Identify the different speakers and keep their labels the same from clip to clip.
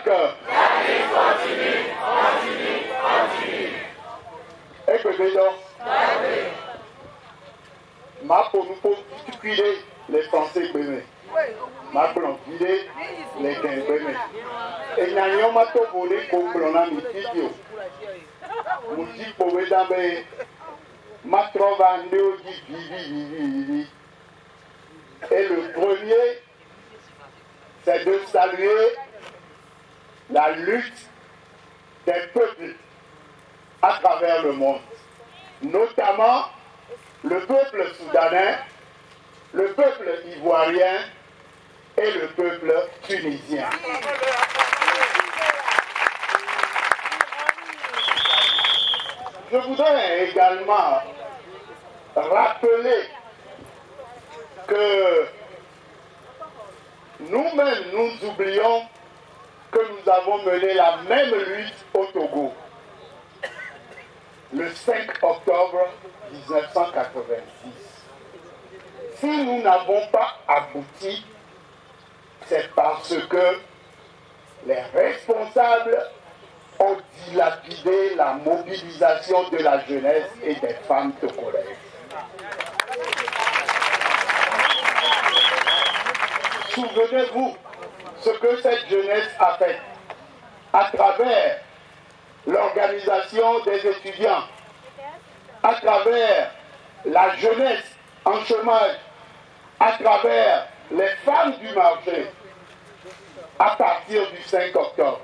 Speaker 1: cœur. Et que dedans, ma pour nous pour cuiler les Français bénis. Ma pour nous cuiler les Quins bénis. Et n'ayons pas tout volé pour que l'on a mis vidéo. Mon petit poète d'abord, ma trouve un néo vivi. Et le premier, c'est de saluer la lutte des peuples à travers le monde, notamment le peuple soudanais, le peuple ivoirien et le peuple tunisien. Je voudrais également rappeler que nous-mêmes, nous oublions que nous avons mené la même lutte au Togo le 5 octobre 1986. Si nous n'avons pas abouti, c'est parce que les responsables ont dilapidé la mobilisation de la jeunesse et des femmes togolaises. Souvenez-vous ce que cette jeunesse a fait à travers l'organisation des étudiants, à travers la jeunesse en chômage, à travers les femmes du marché, à partir du 5 octobre.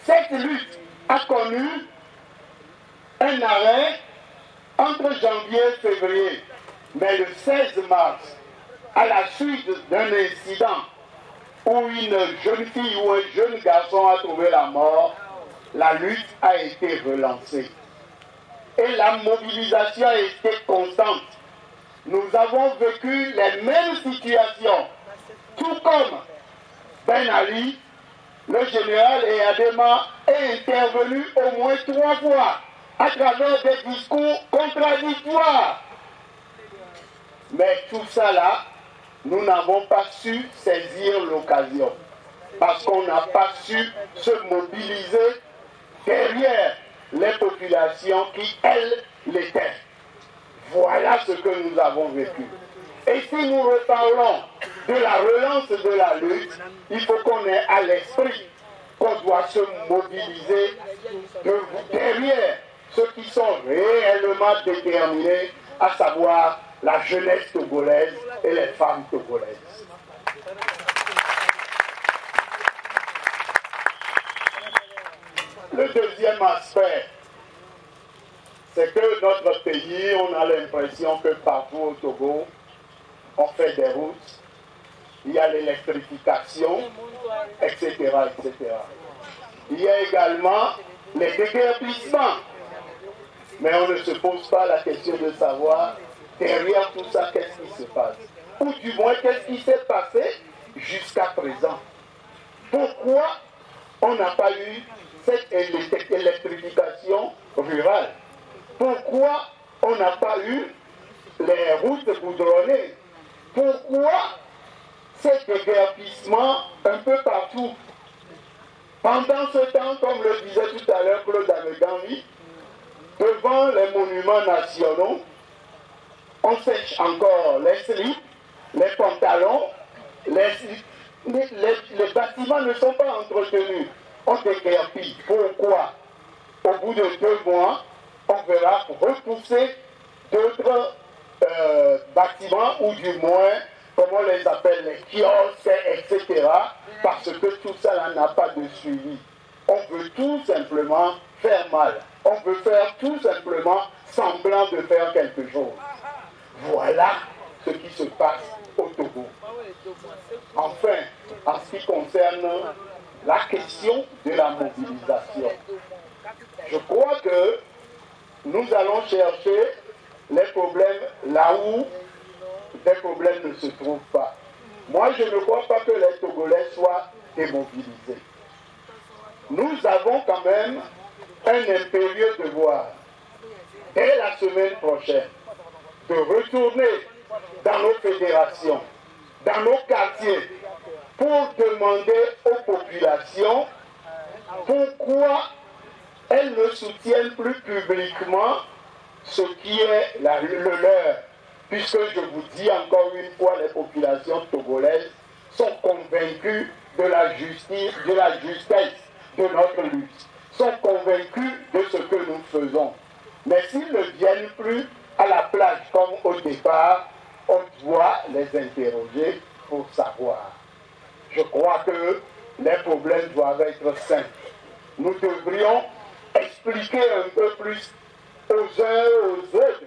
Speaker 1: Cette lutte a connu un arrêt entre janvier et février, mais le 16 mars, à la suite d'un incident où une jeune fille ou un jeune garçon a trouvé la mort, la lutte a été relancée. Et la mobilisation a été constante. Nous avons vécu les mêmes situations, tout comme Ben Ali, le général Eyadema est intervenu au moins 3 fois à travers des discours contradictoires. Mais tout ça là, nous n'avons pas su saisir l'occasion parce qu'on n'a pas su se mobiliser derrière les populations qui, elles, l'étaient. Voilà ce que nous avons vécu. Et si nous reparlons de la relance de la lutte, il faut qu'on ait à l'esprit qu'on doit se mobiliser derrière ceux qui sont réellement déterminés, à savoir la jeunesse togolaise et les femmes togolaises. Le deuxième aspect, c'est que notre pays, on a l'impression que partout au Togo, on fait des routes, il y a l'électrification, etc., etc. Il y a également les déguerpissements. Mais on ne se pose pas la question de savoir derrière tout ça, qu'est-ce qui se passe. Ou du moins, qu'est-ce qui s'est passé jusqu'à présent. Pourquoi on n'a pas eu cette électrification rurale? Pourquoi on n'a pas eu les routes goudronnées? Pourquoi ces déguerpissements un peu partout? Pendant ce temps, comme le disait tout à l'heure Claude Amegami, devant les monuments nationaux, on sèche encore les slips, les pantalons, les bâtiments ne sont pas entretenus. On déguerpit. Pourquoi? Au bout de 2 mois, on verra repousser d'autres bâtiments, ou du moins, comme on les appelle, les kiosques, etc. Parce que tout ça n'a pas de suivi. On veut tout simplement faire mal. On veut faire tout simplement semblant de faire quelque chose. Voilà ce qui se passe au Togo. Enfin, en ce qui concerne la question de la mobilisation, je crois que nous allons chercher les problèmes là où des problèmes ne se trouvent pas. Moi, je ne crois pas que les Togolais soient démobilisés. Nous avons quand même un impérieux devoir, dès la semaine prochaine, de retourner dans nos fédérations, dans nos quartiers, pour demander aux populations pourquoi elles ne soutiennent plus publiquement ce qui est le leur. Puisque je vous dis encore une fois, les populations togolaises sont convaincues de la justesse de notre lutte, sont convaincues de ce que nous faisons. Mais s'ils ne viennent plus à la plage comme au départ, on doit les interroger pour savoir. Je crois que les problèmes doivent être simples. Nous devrions expliquer un peu plus aux uns et aux autres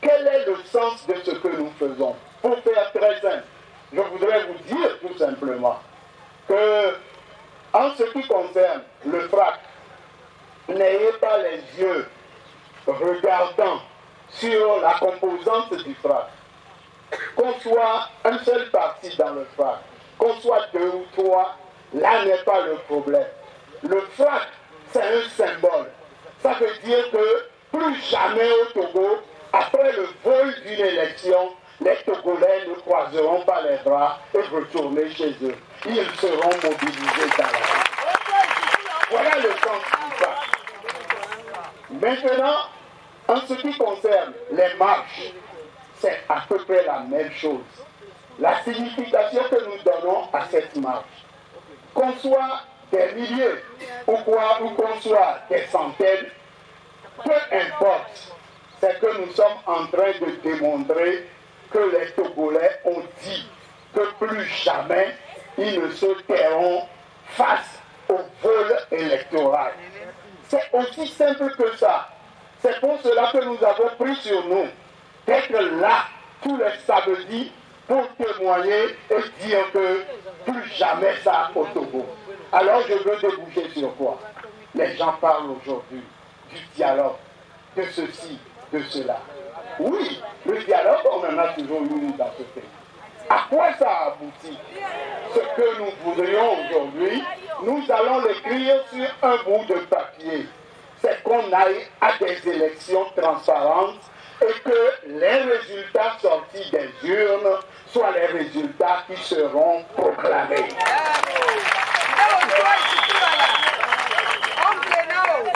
Speaker 1: quel est le sens de ce que nous faisons. Pour faire très simple, je voudrais vous dire tout simplement que, en ce qui concerne le FRAC, n'ayez pas les yeux regardant sur la composante du FRAC. Qu'on soit un seul parti dans le FRAC, qu'on soit deux ou trois, là n'est pas le problème. Le FRAC, c'est un symbole. Ça veut dire que plus jamais au Togo, après le vol d'une élection, les Togolais ne croiseront pas les bras et retourner chez eux. Ils seront mobilisés dans la rue. Voilà le sens du FRAC. Maintenant, en ce qui concerne les marches, c'est à peu près la même chose. La signification que nous donnons à cette marche, qu'on soit des milliers ou qu'on soit des centaines, peu importe, c'est que nous sommes en train de démontrer que les Togolais ont dit que plus jamais ils ne se tairont face au vol électoral. C'est aussi simple que ça. C'est pour cela que nous avons pris sur nous d'être là tous les samedis pour témoigner et dire que plus jamais ça au Togo. Alors je veux déboucher sur quoi? Les gens parlent aujourd'hui du dialogue, de ceci, de cela. Oui, le dialogue, on en a toujours eu dans ce pays. À quoi ça aboutit? Ce que nous voudrions aujourd'hui, nous allons l'écrire sur un bout de papier. C'est qu'on aille à des élections transparentes et que les résultats sortis des urnes soient les résultats qui seront proclamés.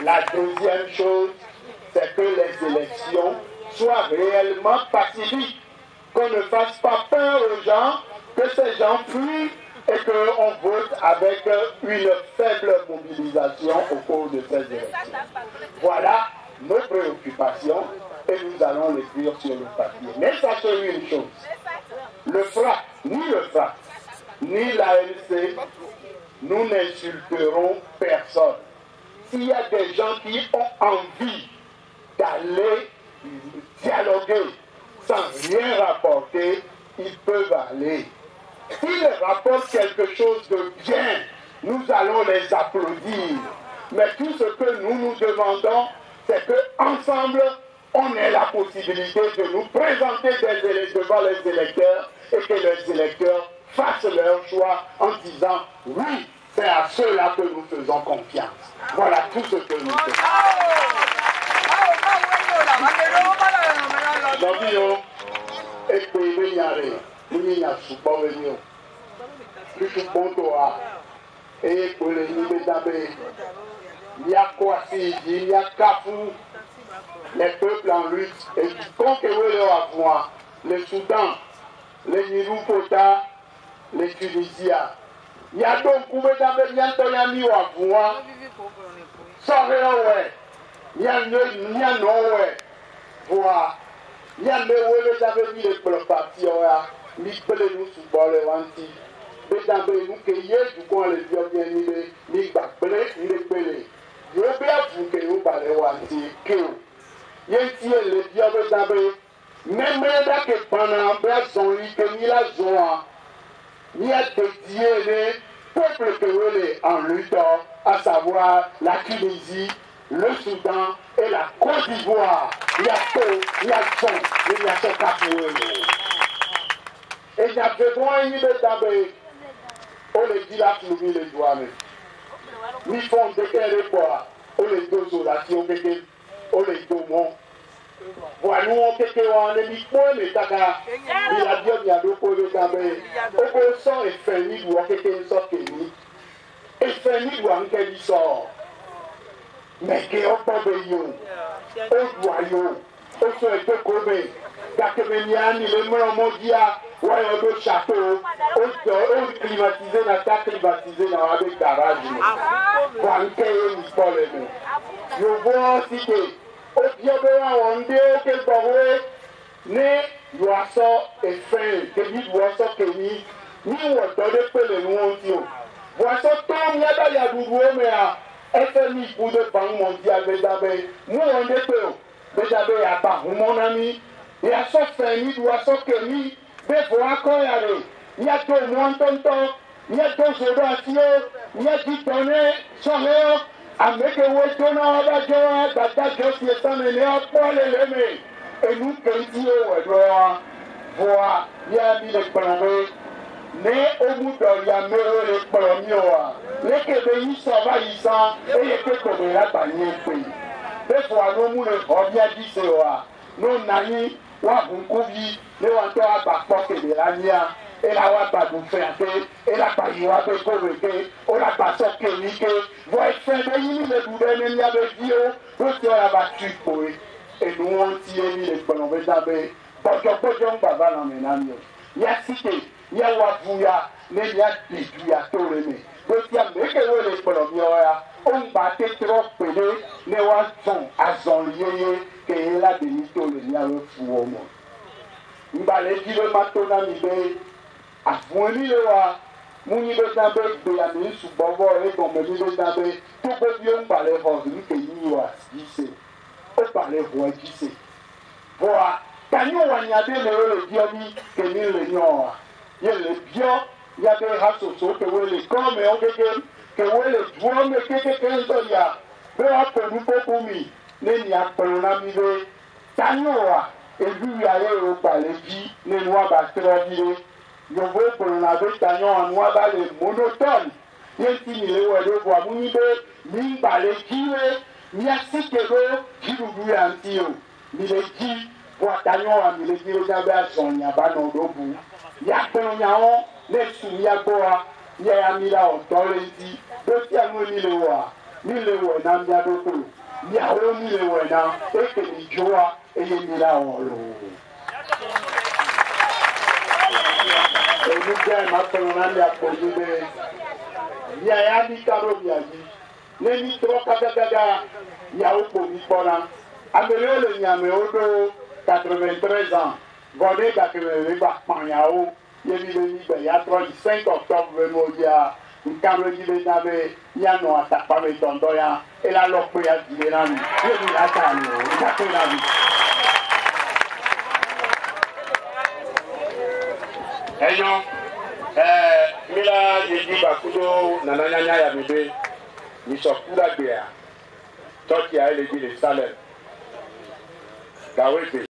Speaker 1: La deuxième chose, c'est que les élections soient réellement pacifiques, qu'on ne fasse pas peur aux gens, que ces gens fuient et qu'on vote avec une faible mobilisation au cours de ces élections. Voilà nos préoccupations et nous allons l'écrire sur le papier. Mais sachez une chose, le FRAC, ni l'ANC, nous n'insulterons personne. S'il y a des gens qui ont envie d'aller dialoguer sans rien rapporter, ils peuvent aller. S'ils rapportent quelque chose de bien, nous allons les applaudir. Mais tout ce que nous nous demandons, c'est qu'ensemble, on ait la possibilité de nous présenter devant les électeurs et que les électeurs fassent leur choix en disant oui, c'est à ceux-là que nous faisons confiance. Voilà tout ce que nous faisons. Les peuples en lutte et qui conquérir leur avoir, le Soudan, les Nirupota, les Tunisiens. Il y a donc un peu de mis à voir. Sorry, ouais. Il y a non, ouais. Voir. Il y a des mis les partis, mi pele nous sous bol et wanti. Bédambe nous cueillir du coin les vieux bien mi bakbele, mi pele. Je veux bien vous que vous parlez wanti, que yenti les vieux bédambe. Même là que pendant son lit que ni la joie, ni à dédié les peuples que vous les en luttant, à savoir la Tunisie, le Soudan et la Côte d'Ivoire. Il y a tout, il y a son, il y a son capoué. Et il y a besoin de d'abord, on les dit là qui nous les doigts. Ni font de quel quoi, on les deux orations, on les deux mots. Voilà, nous on peut on est mis point mais taka il a bien bien de pour le gabe. Au sang et fini ou quelque chose que ni. Et fini ou en quelque sort. Mais que on peut yo. Au doyo. Au soit de gobe. Dakemeniani le modia ouais au château. Au climatisé na ta climatisé na avec garage. Pour en quelque ni problème. Je vois cité o biebe àwọn ndé ke gbọ̀wé ní ìwàsọ ìfẹ́ kèmí ìwàsọ kèmí ní ìwọ̀dọ́dé pèlè ní wọ́n ti o ìwàsọ tó ń yá dáyà dúdú omi à ẹfẹ́ ní ìkúdé bàmọ́ di agbẹ́dàbẹ́ mú wọn dé pé o gbẹ́dàbẹ́ àbá humọ́nami ìyàsọ fẹ́ ní ìwàsọ kèmí bẹ́ẹ̀ fọ́ akọ́yà rẹ̀ ìyá tó mọ́ ntọ́ntọ́ ìyá tó sọ̀rọ̀ àti ó ìyá ti tọ́né sọ̀rọ̀ ó. Ameke wo dona waba joa dada josi esame ne apole leme enu kenti o wedoa voa ya mi le prambe ne omu do ya mero le promio wa leke be yi so ba yi san eye ke ko be la ba yin pe be fo anu mu le obia di se wa no nani wa bunku bi le wa to agba po ke be la nia et la wa ba du fente et la ba yi wa be ko be ke o la ba so ke ni ke voi fente yi le du be ni ya be di o o ti o la ba tu ko e nu won ti e ni le pon be da be bojo baba na me na mi ya site ya wa buya ne ya di du ya to le me o ti a me ke wo le pon mi o ya o ba te tro pele ne wa ton azon yeye ke la de ni to le ni a lo fu o mo mbale di le ma to na mi be àfúnni lè wa mú yín bẹ dábẹ gbéyàmí ṣùgbọ́n ẹ̀gbọ́n mi bẹ dábẹ tó bẹ bí ó ń balẹ̀ hàn ní kèyí wa yìí ṣe ó balẹ̀ hàn yìí ṣe bọ́ a tani wà ní adé lè lè bí ọ ní kèmí lè yàn wa yẹ lè bí ọ yàtọ̀ ha ṣoṣo kẹwé lè kọ́ mi ọ kéke kẹwé lè dúró mi kékeré ń tọ́ ya bẹ́ẹ̀ wá pẹ̀lú kókó mi lẹ́yìn apẹ̀rẹ̀ náà mi bẹ tani wà ebi ayé ro balẹ̀ bí nínú wa bá tẹ́lẹ̀ bí lé. Yovo pona be tanyo anwa ba le monotone yenti ni le wedo bo amuni be mi ba le jiwe mi asikego jirudu ya ntio mi le ji bo tanyo wa mi le jiwe ja be asonya ba no do bu ya pon nya won le su ya gbo wa ya mi la o to le ti do ti anu ni le wa mi le wo na mi adoko ya wo mi le wo na e ke ni joa e ye mi la o lo èmi jẹ́ ìmọ̀tọ́nù náà ní àpòjú bẹ́ẹ̀ ní àyà ní káró mi àjí lẹ́ni tó kágágágá ìyàwó pò mí kpọ́nà amẹ́lẹ́ ó lè nyàmé ó dó 93 ans bọ́dé gàkẹ́rẹ́ rẹ̀ gbà pààyàwó yẹ́mi lé nígbà yàtọ̀ di 5 octobre bẹ́ẹ̀ mo di a nkàró yìí lé nàbẹ́ yànnà àtàkpà mi tọ̀ntọ̀ yà ẹ̀ la lọ pé àdìlẹ̀ náà mi yẹ́mi làtà mi ò ìdàkẹ́ náà mi. Eyon mila yeji bakudo nananyanya ya mibe ni sokura gbea Turkey a eleji le Salem gawe